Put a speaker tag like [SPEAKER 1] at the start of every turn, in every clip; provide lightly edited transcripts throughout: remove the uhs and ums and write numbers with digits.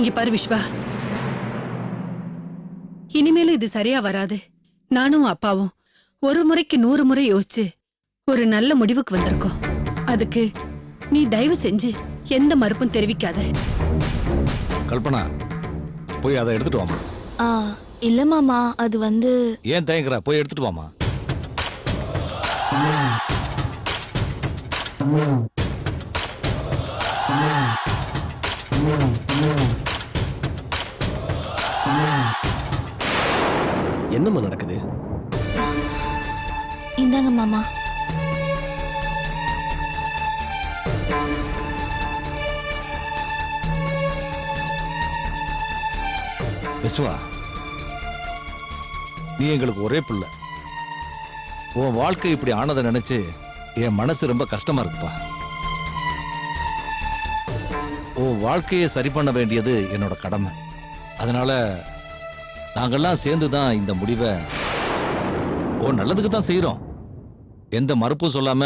[SPEAKER 1] இங்க பாரு விஸ்வா, இனிமேல இது சரியா வராது. நானும் அப்பாவும் ஒரு முறைக்கு 100 முறை யோசிச்சு ஒரு நல்ல முடிவுக்கு வந்திருக்கோம். அதுக்கு நீ தயவு செஞ்சு எந்த மறுப்பும் தெரிவிக்காத.
[SPEAKER 2] கல்பனா, போய் அதை எடுத்துட்டு வாமா.
[SPEAKER 3] இல்ல மாமா, அது வந்து
[SPEAKER 2] ஏன் தயங்குற? போய் எடுத்துட்டு வாமா.
[SPEAKER 4] என்னம்மா நடக்குது?
[SPEAKER 3] இந்தாங்க மாமா.
[SPEAKER 2] விஸ்வா, நீ எங்களுக்கு ஒரே பிள்ளை. உன் வாழ்க்கை இப்படி ஆனதை நினைச்சு என் மனசு ரொம்ப கஷ்டமா இருக்குப்பா. உன் வாழ்க்கையை சரி பண்ண வேண்டியது என்னோட கடமை. அதனால நாங்கெல்லாம் சேர்ந்துதான் இந்த முடிவை உன் நல்லதுக்கு தான் செய்யறோம். எந்த மறுப்பும் சொல்லாம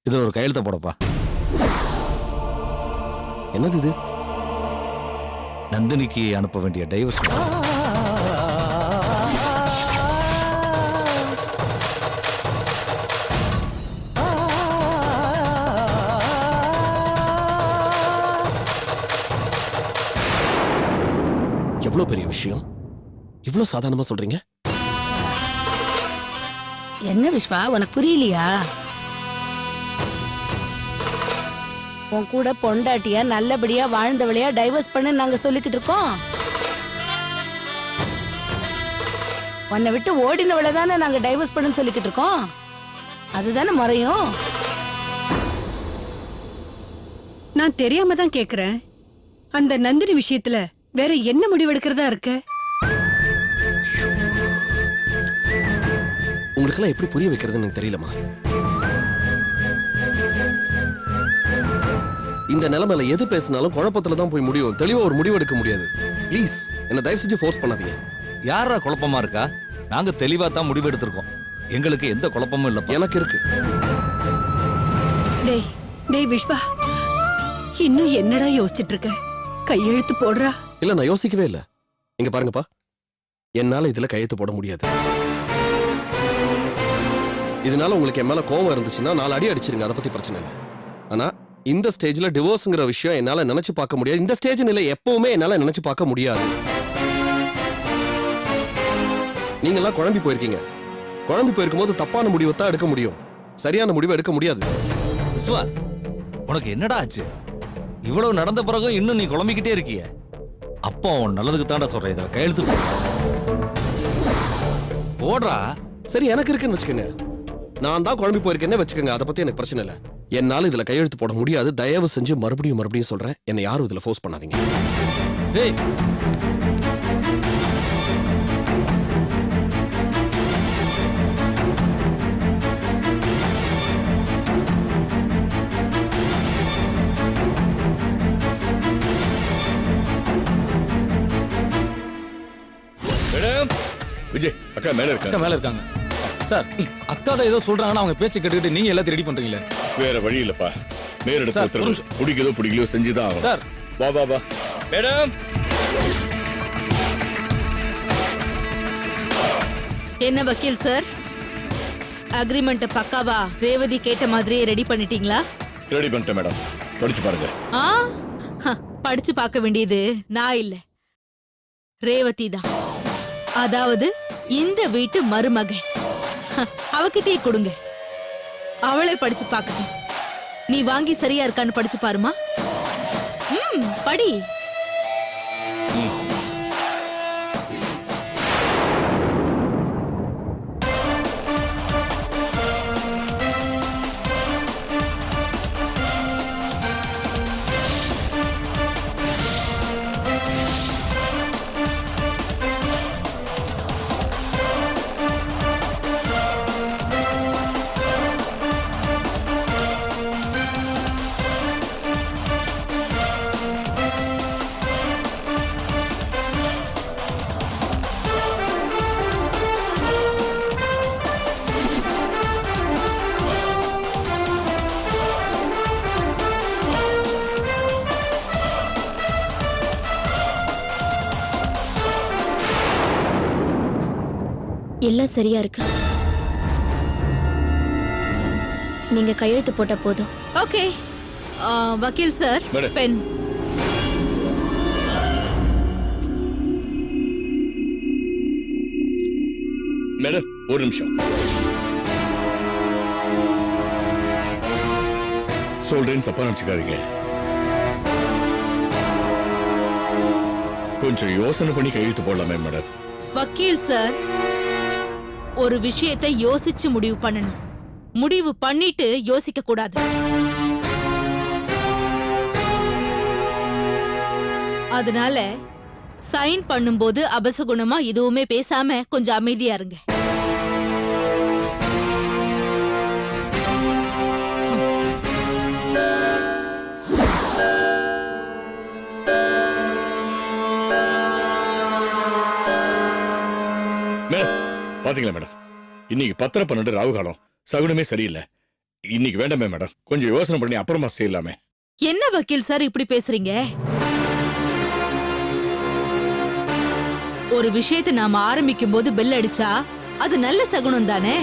[SPEAKER 2] இதுல ஒரு கையெழுத்த போடப்பா.
[SPEAKER 4] என்னது இது?
[SPEAKER 2] நந்தினிக்கு அனுப்ப வேண்டிய டைவர்ஸ்.
[SPEAKER 4] எவ்வளவு பெரிய விஷயம், இவ்வளவு சாதாரணமா சொல்றீங்க?
[SPEAKER 1] என்ன விஸ்வா, உனக்கு புரியலையா? உன் கூட பொண்டாட்டியா நல்லபடியா வாழ்ந்தவளையா டைவர்ஸ் பண்ண நாங்க சொல்லிக்கிட்டு இருக்கோம். உன்னை விட்டு ஓடினவளை தானே நாங்க டைவர்ஸ் பண்ணு சொல்லிக்கிட்டு இருக்கோம். அதுதானே முறையும். நான் தெரியாம தான் கேக்குறேன். அந்த நந்தினி விஷயத்துல வேற என்ன முடிவெடுக்கிறதா இருக்க?
[SPEAKER 4] உங்களுக்கெல்லாம் எப்படி புரிய வைக்கிறதுன்னு எனக்கு தெரியலமா. இந்த நிலைமையில எது பேசினாலும் குழப்பத்துல தான் போய் முடியும். தெளிவா ஒரு முடிவு எடுக்க முடியாது. ப்ளீஸ் என்ன தயவு செஞ்சு ஃபோர்ஸ் பண்ணாதீங்க.
[SPEAKER 2] யாரா குழப்பமா இருக்கா? நாங்க தெளிவா தான் முடிவு எடுத்திருக்கோம். எங்களுக்கு எந்த குழப்பமும் இல்ல.
[SPEAKER 4] எனக்கு இருக்கு.
[SPEAKER 1] டேய் டேய் விஸ்வா, இன்னும் என்னடா யோசிச்சுட்டு இருக்க? கையெழுத்து போடுறா.
[SPEAKER 4] இல்ல, நான் யோசிக்கவே இல்ல. இங்க பாருங்கப்பா, என்னால இதுல கையெழுத்து போட முடியாது. இதனால உங்களுக்கு என் மேல கோவம் இருந்துச்சுன்னா 4 அடி அடிச்சிருங்க, அதை பத்தி பிரச்சனை இல்லை. ஆனா இந்த ஸ்டேஜ்ல டிவோர்ஸ்ங்கிற விஷயம் என்னால நினைச்சு பார்க்க முடியாது. இந்த ஸ்டேஜ் நிலை எப்பவுமே என்னால நினைச்சு பார்க்க முடியாது. நீங்க எல்லாம் குழம்பி போயிருக்கீங்க. குழம்பி போயிருக்கும் போது தப்பான முடிவை தான் எடுக்க முடியும், சரியான முடிவை எடுக்க முடியாது.
[SPEAKER 2] விஸ்வா, உனக்கு என்னடா ஆச்சு? இவ்வளவு நடந்த பிறகும் இன்னும் நீ குழம்பிக்கிட்டே இருக்கிய. அப்பா உன் நல்லதுக்கு தாண்டா சொல்றேன். இதை கையெழுத்து போடுறா.
[SPEAKER 4] சரி, எனக்கு இருக்குன்னு வச்சுக்கோங்க. நான் தான் குழம்பி போயிருக்கேன்னு வச்சுக்கோங்க, அதை பத்தி எனக்கு பிரச்சனை இல்லை. என்னால இதுல கையெழுத்து போட முடியாது. தயவு செஞ்சு மறுபடியும் சொல்றேன், என்னை யாரும் இதுல ஃபோர்ஸ் பண்ணாதீங்க.
[SPEAKER 2] டேய்,
[SPEAKER 5] விஜய், அக்கா மேல இருக்காங்க.
[SPEAKER 6] அக்கா மேல இருக்காங்க சார். அக்கா தான் ஏதோ சொல்றாங்கன்னா அவங்க பேச்சு கேட்டுக்கிட்டு நீங்க எல்லாத்தையும் ரெடி பண்றீங்களே.
[SPEAKER 5] வேற வழி இல்லப்பா. நேரடி
[SPEAKER 6] சார்,
[SPEAKER 5] உத்தரவு. பிடிக்கதோ பிடிக்கலையோ செஞ்சுதான் ஆகணும்.
[SPEAKER 6] சார்.
[SPEAKER 5] வா வா வா மேடம்.
[SPEAKER 7] என்ன வக்கீல் சார், அக்ரிமெண்ட் பக்காவா ரேவதி கேட்ட மாதிரியே ரெடி பண்ணிட்டீங்களா?
[SPEAKER 5] ரெடி பண்ணிட்டேன் மேடம், படிச்சு பாருங்க.
[SPEAKER 7] படிச்சு பார்க்க வேண்டியது நான் இல்ல, ரேவதி தான். அதாவது இந்த வீட்டு மருமகன். அவகிட்டே கொடுங்க, அவளை படிச்சு பார்க்கட்டும். நீ வாங்கி சரியா இருக்கான்னு படிச்சு பாருமா. படி.
[SPEAKER 3] எல்லாம் சரியா இருக்கு. நீங்க கையெழுத்து போட்டா போதும்.
[SPEAKER 7] ஓகே வக்கீல் சார்,
[SPEAKER 5] மேடம்.
[SPEAKER 7] பென்.
[SPEAKER 5] மேடம் ஒரு நிமிஷம் சொல்றேன்னு தப்பா நினைச்சுக்காதீங்க. கொஞ்சம் யோசனை பண்ணி கையெழுத்து போடலாமே மேடம்.
[SPEAKER 7] வக்கீல் சார், ஒரு விஷயத்தை யோசிச்சு முடிவு பண்ணணும். முடிவு பண்ணிட்டு யோசிக்க கூடாது. அதனால சைன் பண்ணும்போது அபசகுணமா எதுவுமே பேசாம கொஞ்சம் அமைதியா இருங்க.
[SPEAKER 5] மேடம் பாத்தீங்களா மேடம், இன்னைக்கு 10:12 ராவு காலம், சகுனமே சரியில்லை. இன்னைக்கு வேண்டாமே மேடம், கொஞ்சம் யோசனை பண்ணி அப்புறமா செய்யலாமே.
[SPEAKER 7] என்ன வக்கீல் சார் இப்படி பேசுறீங்க? ஒரு விஷயத்தை நாம ஆரம்பிக்கும் போது பெல் அடிச்சா அது நல்ல சகுனம் தானே?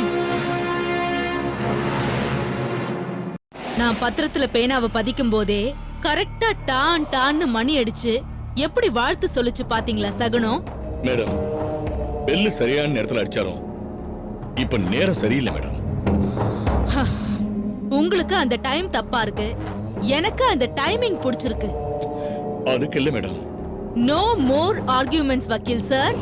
[SPEAKER 7] நான் பத்திரத்துல பேனாவை பதிக்கும் போதே கரெக்டா டான் டான்னு மணி அடிச்சு எப்படி வாழ்த்து சொல்லுச்சு பாத்தீங்களா சகுனம்?
[SPEAKER 5] மேடம் பெல்லு சரியான நேரத்துல அடிச்சாலும் இப்ப நேரம் சரியில்லை மேடம்.
[SPEAKER 7] உங்களுக்கு அந்த டைம் தப்பா இருக்கு, எனக்கு அந்த டைமிங் பிடிச்சிருக்கு.
[SPEAKER 5] அதுக்கு இல்ல மேடம்.
[SPEAKER 7] நோ மோர் ஆர்கியூமெண்ட்ஸ் வக்கீல் சார்.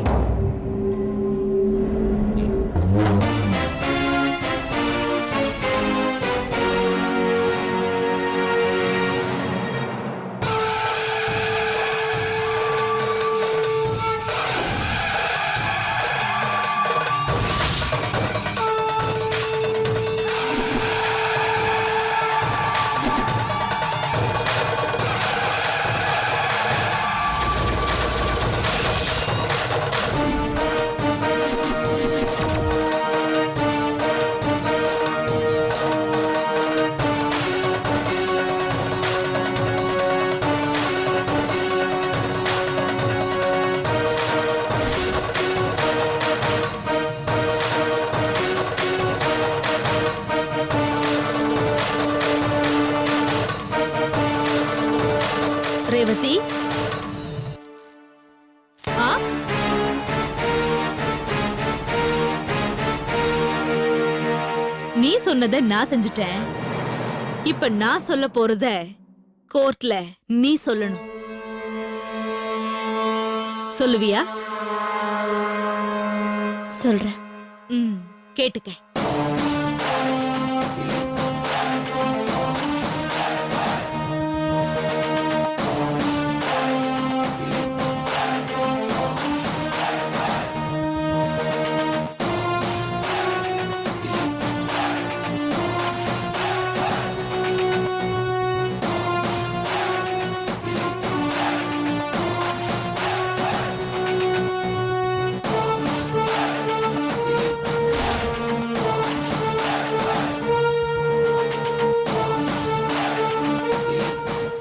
[SPEAKER 7] ரேவதி, நீ சொன்னதை நான் செஞ்சுட்டேன். இப்ப நான் சொல்ல போறத கோர்ட்ல நீ சொல்லணும். சொல்லுவியா?
[SPEAKER 3] சொல்றேன்.
[SPEAKER 7] கேட்டுக்க.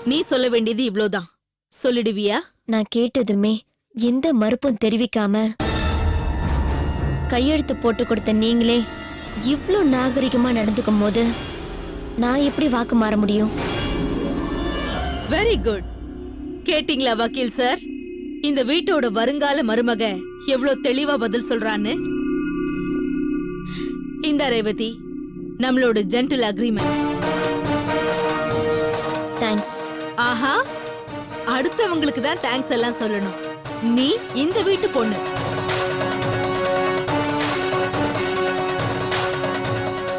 [SPEAKER 7] நீ சொல்ல வேண்டியது இவ்ளோதான். சொல்லிடுவியா?
[SPEAKER 3] நான் கேட்டதுமே எந்த மறுப்பும் தெரிவிக்காம கையெழுத்து போட்டு கொடுத்த நீங்களே இவ்ளோ நாகரிகமா நடந்துக்கும் போது நான் எப்படி வாக்கு மாற முடியும்?
[SPEAKER 7] Very good. கேட்டிங்களா வக்கீல் சார், இந்த வீட்டோட வருங்கால மருமக எவ்வளவு தெளிவா பதில் சொல்றான்னு? இந்த ரேவதி, நம்மளோட ஜென்டில் அக்ரிமெண்ட்.
[SPEAKER 3] தேங்க்ஸ்.
[SPEAKER 7] ஆஹா, அடுத்தவங்களுக்கு தான் தேங்க்ஸ் எல்லாம் சொல்லணும். நீ இந்த வீட்டு பொண்ணு.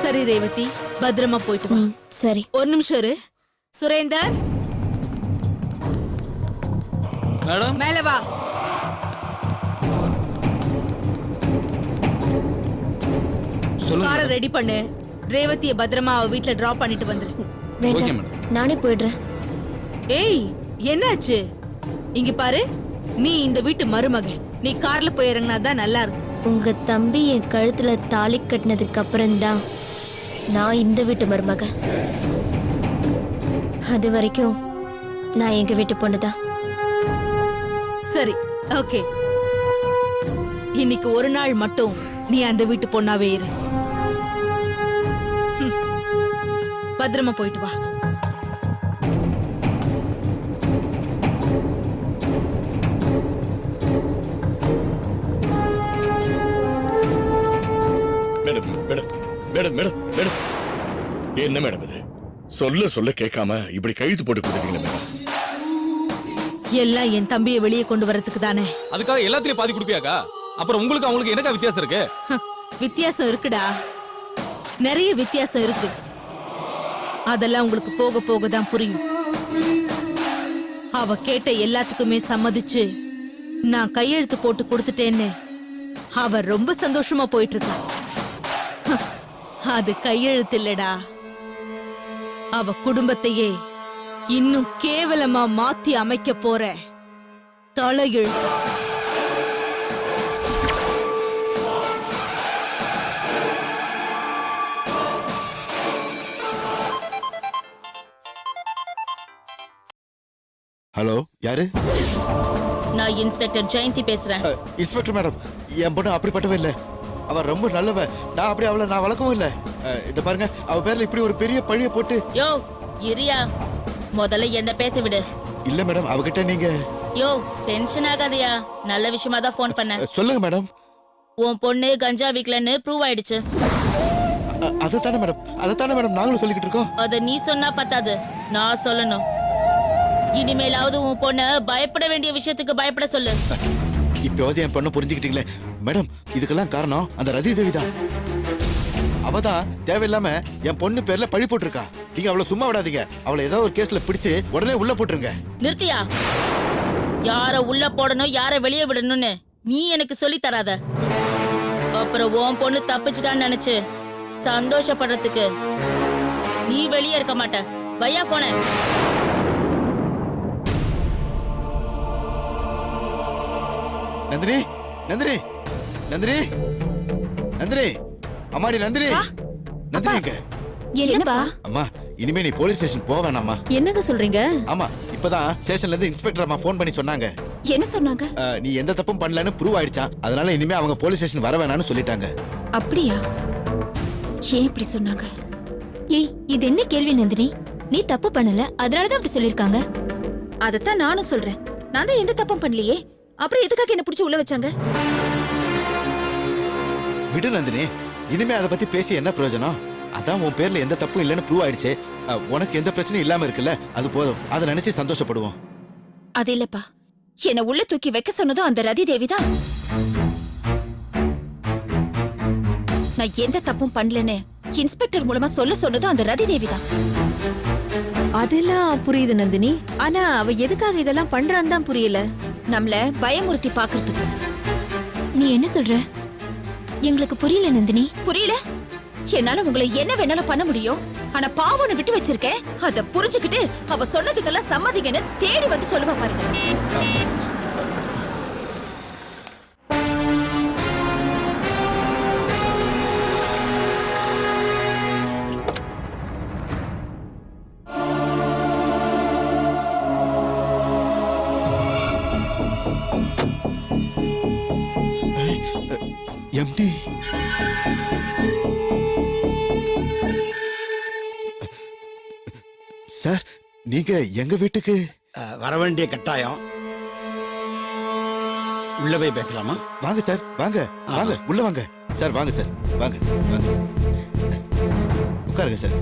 [SPEAKER 7] சரி ரேவதி, பத்திரமா போயிட்டு வா.
[SPEAKER 3] சரி.
[SPEAKER 7] ஒரு நிமிஷம் இரு. சுரேந்தர்,
[SPEAKER 6] மேடம்
[SPEAKER 7] மேல வா.
[SPEAKER 6] சொல்லுங்க.
[SPEAKER 7] காரை ரெடி பண்ணு. ரேவதிய பத்திரமா அவ வீட்ல டிராப் பண்ணிட்டு வந்துரு.
[SPEAKER 6] ஓகே
[SPEAKER 3] வேண்டாம்,
[SPEAKER 6] மேடம்.
[SPEAKER 3] நானே போயிடுறேன்.
[SPEAKER 7] ஏய், என்னாச்சு? இங்க பாரு, நீ இந்த வீட்டு மருமக. நீ கார்ல போய் இறங்கினாதான் நல்லா இருக்கும்.
[SPEAKER 3] உங்க தம்பி என் கழுத்துல தாலி கட்டினதுக்கு அப்புறம்தான் நான் இந்த வீட்டு மருமக. அது வரைக்கும் நான் எங்க வீட்டு பொண்ணுதான்.
[SPEAKER 7] சரி, ஓகே. இன்னைக்கு ஒரு நாள் மட்டும் நீ அந்த வீட்டு பொண்ணாவே இரு. பத்திரமா போயிட்டு வா.
[SPEAKER 5] Madam madam madam madam madam என்ன மேடம் இது? சொல்ல சொல்ல கேட்காம இப்படி கைது போட்டு கொடுத்துட்டீங்க மேடம்.
[SPEAKER 7] எல்லாம் என் தம்பியை வெளியே கொண்டு வரதுக்கு தானே.
[SPEAKER 6] அதுக்காக எல்லாத்தையும் பாதி கொடுப்பியாக்கா? அப்புறம் உங்களுக்கு அவங்களுக்கு என்னக்கா வித்தியாசம் இருக்கு?
[SPEAKER 7] வித்தியாசம் இருக்குடா, நிறைய வித்தியாசம் இருக்கு. அதெல்லாம் உங்களுக்கு போக போக தான் புரியும். அவ கேட்ட எல்லாத்துக்குமே சம்மதிச்சு நான் கையெழுத்து போட்டு கொடுத்துட்டேன்னு அவ ரொம்ப சந்தோஷமா போயிட்டு இருக்கா. அது கையெழுத்து இல்லடா, அவ குடும்பத்தையே இன்னும் கேவலமா மாத்தி அமைக்க போற தலையெழுத்து.
[SPEAKER 8] ஹலோ, யாரு?
[SPEAKER 3] நான் இன்ஸ்பெக்டர் ஜெயந்தி பேசுறேன்.
[SPEAKER 8] இன்ஸ்பெக்டர் மேடம், என் பொண்ணு அப்படிப்பட்டவ இல்ல. அவ ரொம்ப நல்லவ. நான் அப்படி அவளை நான் வளர்க்கவும் இல்ல. இத பாருங்க, அவ பேர்ல இப்படி ஒரு பெரிய பழிய போட்டு.
[SPEAKER 3] யோ இரியா, முதல்ல என்ன பேச விடு.
[SPEAKER 8] இல்ல மேடம், அவகிட்ட நீங்க.
[SPEAKER 3] யோ டென்ஷன் ஆகாதயா, நல்ல விஷயமா தான் ஃபோன் பண்ண.
[SPEAKER 8] சொல்லுங்க மேடம்.
[SPEAKER 3] உன் பொண்ணு கஞ்சா விக்கலன்னு ப்ரூவ் ஆயிடுச்சு.
[SPEAKER 8] அதத்தானே மேடம் நாங்களும் சொல்லிக்கிட்டு இருக்கோம்.
[SPEAKER 3] அத நீ சொன்னா பத்தாது, நான் சொல்லணும். இனிமேலாவது உன் பொண்ண பயப்பட வேண்டிய விஷயத்துக்கு பயப்பட சொல்லு.
[SPEAKER 8] இப்போது என் பொண்ணை புரிஞ்சுக்கிட்டீங்களே மேடம். இதுக்கெல்லாம் காரணம் அந்த ரதி தேவி தான். அவதான் தேவையில்லாம என் பொண்ணு பேர்ல பழி போட்டிருக்கா. நீங்க அவளை சும்மா விடாதீங்க. அவளை ஏதோ ஒரு கேஸ்ல பிடிச்சு உடனே உள்ள போட்டுருங்க.
[SPEAKER 3] நிறுத்தியா, யார உள்ள போடணும் யார வெளியே விடணும்னு நீ எனக்கு சொல்லி தராத. அப்புறம் உன் பொண்ணு தப்பிச்சிட்டான்னு நினைச்சு சந்தோஷப்படுறதுக்கு நீ வெளியே இருக்க மாட்ட. வையா போன.
[SPEAKER 8] நந்தினி, நந்தினி, நந்தினி, நந்தினி, அம்மாடி நந்தினி, நந்தினிங்க.
[SPEAKER 3] என்னப்பா?
[SPEAKER 8] அம்மா, இனிமே நீ போலீஸ் ஸ்டேஷன் போக வேணாம்மா.
[SPEAKER 3] என்னங்க சொல்றீங்க?
[SPEAKER 8] ஆமா, இப்பதான் ஸ்டேஷன்ல இருந்து இன்ஸ்பெக்டர் அம்மா ஃபோன் பண்ணி சொன்னாங்க.
[SPEAKER 3] என்ன சொன்னாங்க?
[SPEAKER 8] நீ எந்த தப்பும் பண்ணலன்னு ப்ரூவ் ஆயிடுச்சாம். அதனால இனிமே அவங்க போலீஸ் ஸ்டேஷன் வர வேணாம்னு சொல்லிட்டாங்க.
[SPEAKER 3] அப்படியா? ஏன் இப்படி சொன்னாங்க? ஏய், இது என்ன கேள்வி நந்தினி? நீ தப்பு பண்ணல, அதனாலதான் அப்படி சொல்லிருக்காங்க.
[SPEAKER 9] அதத்தான் நானும் சொல்றேன். நான் தான் எந்த தப்பும் பண்ணலையே, அப்புறம் எதுக்காக என்ன பிடிச்சி உள்ள வச்சாங்க?
[SPEAKER 8] விடு நந்தினி, இனிமே அதை பத்தி பேசி என்ன பிரயோஜனம்? அதான் உன் பேர்ல எந்த தப்பும் இல்லைன்னு ப்ரூவ் ஆயிடுச்சு. உனக்கு எந்த பிரச்சனையும் இல்லாம இருக்குல்ல, அது போதும். அதை நினைச்சு சந்தோஷப்படுவோம்.
[SPEAKER 9] அது இல்லப்பா, என்ன உள்ள தூக்கி வைக்க சொன்னதும் அந்த ரதி தேவி தான். நான் எந்த தப்பும் பண்ணலன்னு இன்ஸ்பெக்டர் மூலமா சொல்ல சொன்னதும் அந்த ரதி தேவி தான்.
[SPEAKER 10] அதெல்லாம் புரியுது நந்தினி. ஆனா அவ எதுக்காக இதெல்லாம் பண்றான்னு தான் புரியல.
[SPEAKER 9] நம்மள பயமுறுத்தி பாக்குறதுக்கு.
[SPEAKER 3] நீ என்ன சொல்ற? எங்களுக்கு புரியல நந்தினி.
[SPEAKER 9] புரியல? என்னால உங்களை என்ன வேணாலும் பண்ண முடியும். ஆனா பாவனை விட்டு வச்சிருக்கேன். அத புரிஞ்சுக்கிட்டு அவ சொன்னதுக்கெல்லாம் சம்மதிங்கன்னு தேடி வந்து சொல்லுவா பாருங்க.
[SPEAKER 8] எம்டி, சார், நீங்க எங்க வீட்டுக்கு
[SPEAKER 11] வர வேண்டிய கட்டாயம். உள்ள போய் பேசலாமா?
[SPEAKER 8] வாங்க சார், வாங்க வாங்க, உள்ள வாங்க சார். வாங்க சார், வாங்க வாங்க, உட்காருங்க சார்.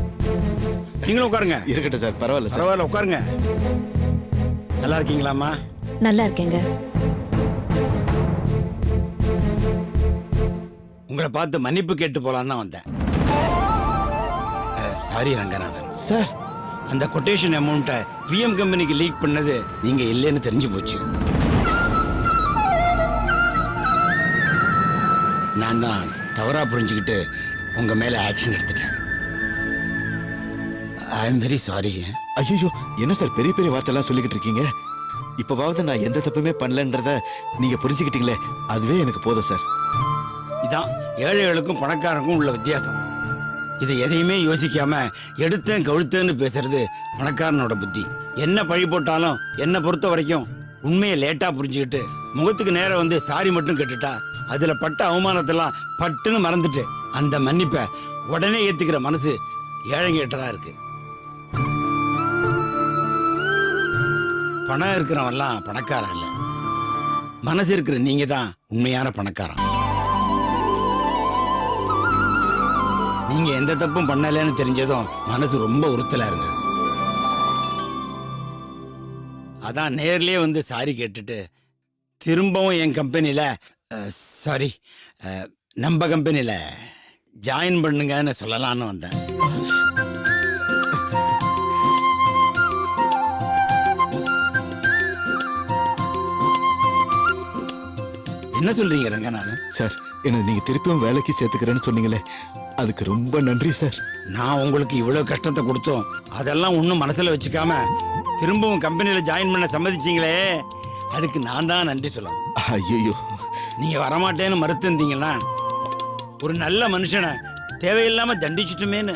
[SPEAKER 11] நீங்களும் உட்காருங்க.
[SPEAKER 8] இருக்கட்டும் சார், பரவாயில்ல சார்.
[SPEAKER 11] பரவாயில்ல, உட்காருங்க. நல்லா இருக்கீங்களாமா?
[SPEAKER 10] நல்லா இருக்கேங்க.
[SPEAKER 11] உங்களை பார்த்து மன்னிப்பு கேட்டு போலாம் தான் வந்தேன். Sorry Ranganathan
[SPEAKER 8] sir.
[SPEAKER 11] அந்த கொட்டேஷன் அமௌண்ட்டை விஎம் கம்பெனிக்கு லீக் பண்ணது நீங்க இல்லைன்னு தெரிஞ்சு போச்சு. நான் தான் தவறா புரிஞ்சுக்கிட்டு உங்க மேல ஆக்ஷன் எடுத்துட்டேன். I am very sorry.
[SPEAKER 8] ஐயோ, என்ன சார் பெரிய பெரிய வார்த்தைலாம் சொல்லிக்கிட்டு இருக்கீங்க? இப்பவாவது நான் எந்த தப்புமே பண்ணலன்றத நீங்க புரிஞ்சுக்கிட்டீங்களே, அதுவே எனக்கு போதும் சார்.
[SPEAKER 11] இதான் ஏழைகளுக்கும் பணக்காரருக்கும் உள்ள வித்தியாசம். இது எதையுமே யோசிக்காம எடுத்தேன் கழுத்தேன்னு பேசுறது பணக்காரனோட புத்தி. என்ன பழி போட்டாலும் என்ன பொறுத்த வரைக்கும் உண்மையை லேட்டா புரிஞ்சுக்கிட்டு முகத்துக்கு நேரம் வந்து சாரி மட்டும் கேட்டுட்டா அதுல பட்ட அவமானத்தெல்லாம் பட்டுன்னு மறந்துட்டு அந்த மன்னிப்பை உடனே ஏத்துக்கிற மனசு ஏழைங்கிட்டதான் இருக்கு. பணம் இருக்கிறவன்லாம் பணக்காரன் இல்ல, மனசு இருக்கிற நீங்க தான் உண்மையான பணக்காரன். நீங்க எந்த தப்பும் பண்ணலன்னு தெரிஞ்சதும் மனசு ரொம்ப உறுத்தலா இருக்கு. அதான் நேர்லயே வந்து சாரி கேட்டுட்டு திரும்பவும் என் கம்பெனியில சாரி நம்ம கம்பெனியில ஜாயின் பண்ணுங்கன்னு சொல்லலான்னு வந்தேன். என்ன சொல்றீங்க ரங்கநாதன்?
[SPEAKER 8] சார், என்ன நீங்க திருப்பியும் வேலைக்கு சேர்த்துக்கிறேன்னு சொன்னீங்களே, அதுக்கு ரொம்ப நன்றி சார்.
[SPEAKER 11] நான் உங்களுக்கு இவ்வளவு கஷ்டத்தை கொடுத்தோம், அதெல்லாம் ஒன்றும் மனசுல வச்சுக்காம திரும்பவும் கம்பெனியில ஜாயின் பண்ண சம்மதிச்சீங்களே, அதுக்கு நான் தான் நன்றி சொல்லணும்.
[SPEAKER 8] ஐயோ,
[SPEAKER 11] நீங்க வரமாட்டேன்னு மறுத்து இருந்தீங்கன்னா ஒரு நல்ல மனுஷனை தேவையில்லாம தண்டிச்சுட்டுமேன்னு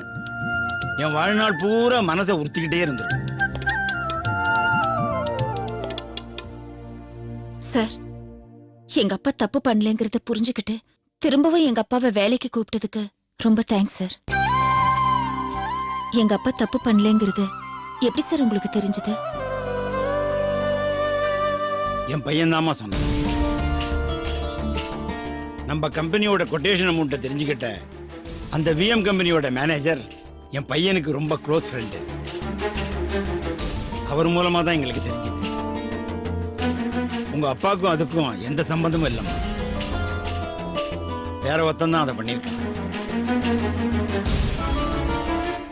[SPEAKER 11] என் வாழ்நாள் பூரா மனசை உறுத்திக்கிட்டே இருந்திருக்கும்.
[SPEAKER 9] சார், எங்க அப்பா தப்பு பண்ணலங்கிறத புரிஞ்சுக்கிட்டு திரும்பவும் எங்க அப்பாவை வேலைக்கு கூப்பிட்டதுக்கு ரொம்ப தேங்க்ஸ் சார். எங்க அப்பா தப்பு பண்ணலங்கிறது எப்படி சார் உங்களுக்கு தெரிஞ்சது?
[SPEAKER 11] என் பையன் தாமா சொன்னான். நம்ம கம்பெனியோட கொட்டேஷன் அமௌண்ட்டை தெரிஞ்சுக்கிட்ட அந்த விஎம் கம்பெனியோட மேனேஜர் என் பையனுக்கு ரொம்ப க்ளோஸ் ஃப்ரெண்டு. அவர் மூலமா தான் எங்களுக்கு தெரிஞ்சது. உங்க அப்பாவுக்கும் அதுக்கும் எந்த சம்பந்தமும் இல்லைம்மா, வேற ஒருத்தன் தான் அதை பண்ணியிருக்கேன்.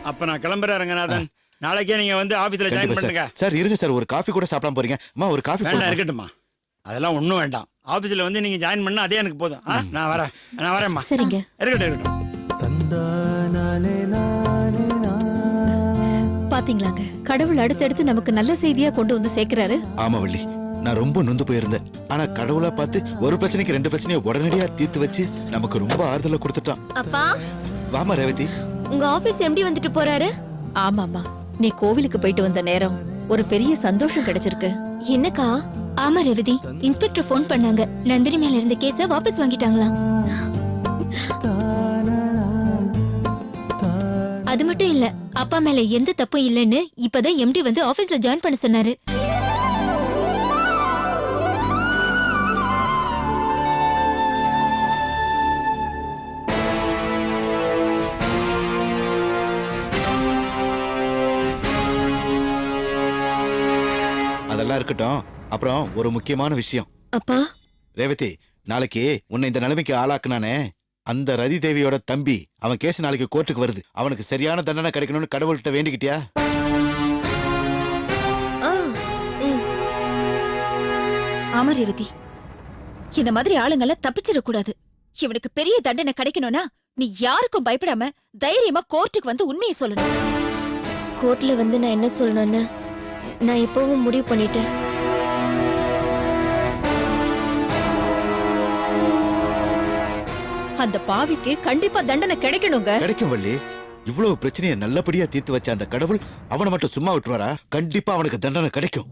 [SPEAKER 11] அப்ப நான் கிளம்புறேன் ரங்கநாதன். நாளைக்கே நீங்க வந்து ஆபீஸ்ல ஜாயின் பண்ணுங்க.
[SPEAKER 8] சார் இருங்க சார், ஒரு காஃபி கூட சாப்பிடாம போறீங்க. அம்மா ஒரு காஃபி
[SPEAKER 11] வேண்டாம், இருக்கட்டும்மா, அதெல்லாம் ஒன்றும் வேண்டாம். ஆபீஸ்ல வந்து நீங்க ஜாயின் பண்ணா அதே எனக்கு போதும். நான் வரேம்மா.
[SPEAKER 10] சரிங்க.
[SPEAKER 11] இருக்கட்டும்.
[SPEAKER 10] பாத்தீங்களாங்க, கடவுள் அடுத்தடுத்து நமக்கு நல்ல செய்தியா கொண்டு வந்து சேர்க்கிறாரு.
[SPEAKER 8] ஆமா வள்ளி, நான் ரொம்ப நொந்து போயிருந்தேன். ஆனா கடவுளா பார்த்து ஒரு பிரச்சனைக்கு 2 பிரச்சனையை உடனடியா தீர்த்து வச்சு நமக்கு ரொம்ப ஆறுதலை கொடுத்துட்டான்.
[SPEAKER 10] அப்பா,
[SPEAKER 8] வாமா ரேவதி.
[SPEAKER 10] உங்க ஆபீஸ் எம்டி வந்துட்டு போறாரு. ஆமாமா, நீ கோவிலுக்கு போயிட்டு வந்த நேரம் ஒரு பெரிய சந்தோஷம் கிடைச்சிருக்கு. என்னக்கா?
[SPEAKER 12] ஆமா ரேவதி, இன்ஸ்பெக்டர் போன் பண்ணாங்க. நந்தினி மேல இருந்த கேஸ வாபஸ் வாங்கிட்டாங்களாம். அது மட்டும் இல்ல, அப்பா மேல எந்த தப்பும் இல்லைன்னு இப்பதான் எம்டி வந்து ஆபீஸ்ல ஜாயின் பண்ண சொன்னாரு.
[SPEAKER 8] அதெல்லாம் இருக்கட்டும், அப்புறம் ஒரு முக்கியமான விஷயம்.
[SPEAKER 12] அப்பா,
[SPEAKER 8] ரேவதி, நாளைக்கு உன்னை இந்த நிலைமைக்கு ஆளாக்குனானே அந்த ரதி தேவியோட தம்பி, அவன் கேஸ் நாளைக்கு கோர்ட்டுக்கு வருது. அவனுக்கு சரியான தண்டனை கிடைக்கணும்னு கடவுள்கிட்ட வேண்டிக்கிட்டியா?
[SPEAKER 9] ஆமா ரேவதி, இந்த மாதிரி ஆளுங்கெல்லாம் தப்பிச்சிடக்கூடாது. இவனுக்கு பெரிய தண்டனை கிடைக்கணும்னா நீ யாருக்கும் பயப்படாம தைரியமா கோர்ட்டுக்கு வந்து உண்மையை சொல்லணும்.
[SPEAKER 12] கோர்ட்ல வந்து நான் என்ன சொல்லணும்னு நான் எப்பவும் முடிவு பண்ணிட்டேன்.
[SPEAKER 10] அந்த பாவிக்கு கண்டிப்பா தண்டனை கிடைக்கணுங்க.
[SPEAKER 8] கிடைக்கும் வள்ளி. இவ்வளவு பிரச்சனையை நல்லபடியா தீர்த்து வச்ச அந்த கடவுள் அவனை மட்டும் சும்மா விட்டுவாரா? கண்டிப்பா அவனுக்கு தண்டனை கிடைக்கும்.